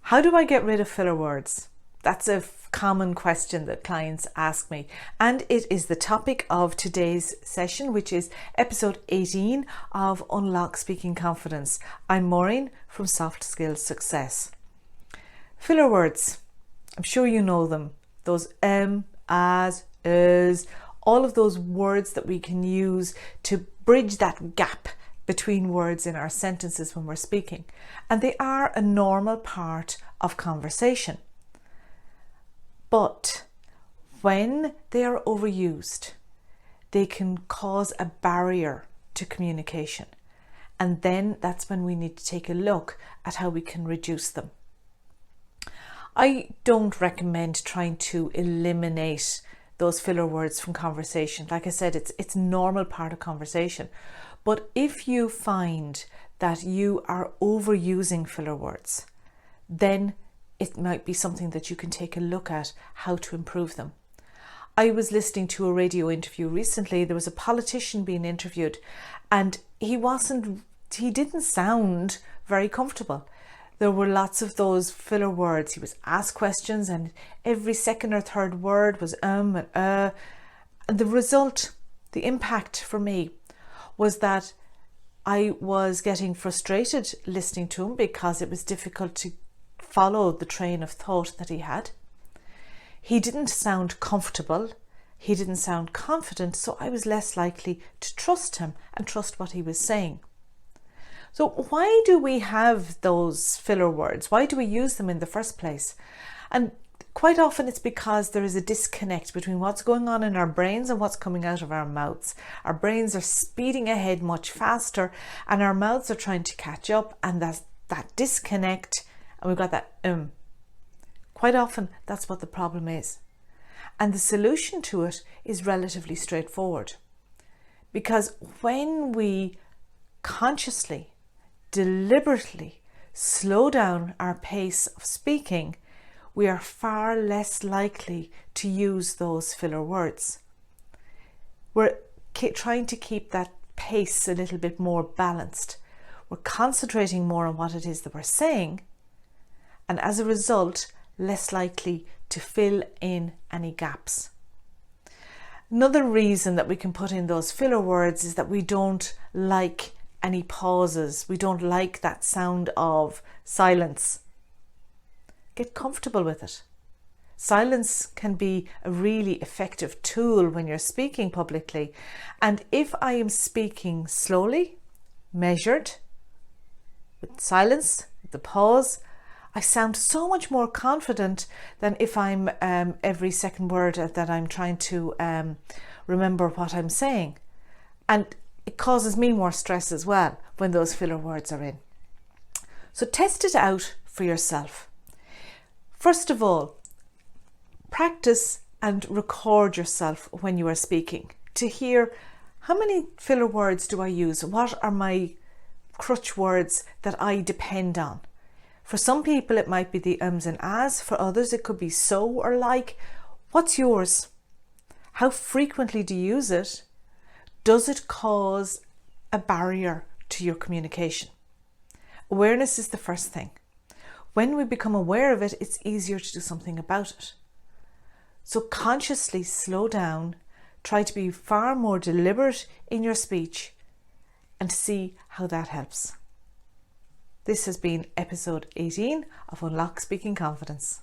How do I get rid of filler words? That's a common question that clients ask me, and it is the topic of today's session, which is episode 18 of Unlock Speaking Confidence. I'm Maureen from Soft Skills Success. Filler words, I'm sure you know them. Those as, is, all of those words that we can use to bridge that gap between words in our sentences when we're speaking. And they are a normal part of conversation. But when they are overused, they can cause a barrier to communication. And then that's when we need to take a look at how we can reduce them. I don't recommend trying to eliminate those filler words from conversation. Like I said, it's a normal part of conversation. But if you find that you are overusing filler words, then it might be something that you can take a look at how to improve them. I was listening to a radio interview recently. There was a politician being interviewed and he didn't sound very comfortable. There were lots of those filler words. He was asked questions and every second or third word was and And the result, the impact for me was that I was getting frustrated listening to him because it was difficult to follow the train of thought that he had. He didn't sound comfortable. He didn't sound confident. So I was less likely to trust him and trust what he was saying. So why do we have those filler words? Why do we use them in the first place? And quite often it's because there is a disconnect between what's going on in our brains and what's coming out of our mouths. Our brains are speeding ahead much faster and our mouths are trying to catch up, and that disconnect, and we've got that Quite often that's what the problem is. And the solution to it is relatively straightforward. Because when we consciously, deliberately slow down our pace of speaking, we are far less likely to use those filler words. We're trying to keep that pace a little bit more balanced. We're concentrating more on what it is that we're saying, and as a result, less likely to fill in any gaps. Another reason that we can put in those filler words is that we don't like any pauses. We don't like that sound of silence. Get comfortable with it. Silence can be a really effective tool when you're speaking publicly. And if I am speaking slowly, measured, with silence, with the pause, I sound so much more confident than if I'm every second word that I'm trying to remember what I'm saying. And it causes me more stress as well when those filler words are in. So test it out for yourself. First of all, practice and record yourself when you are speaking to hear how many filler words do I use? What are my crutch words that I depend on? For some people it might be the ums and ahs. For others it could be so or like. What's yours? How frequently do you use it? Does it cause a barrier to your communication? Awareness is the first thing. When we become aware of it, it's easier to do something about it. So consciously slow down, try to be far more deliberate in your speech, and see how that helps. This has been episode 18 of Unlock Speaking Confidence.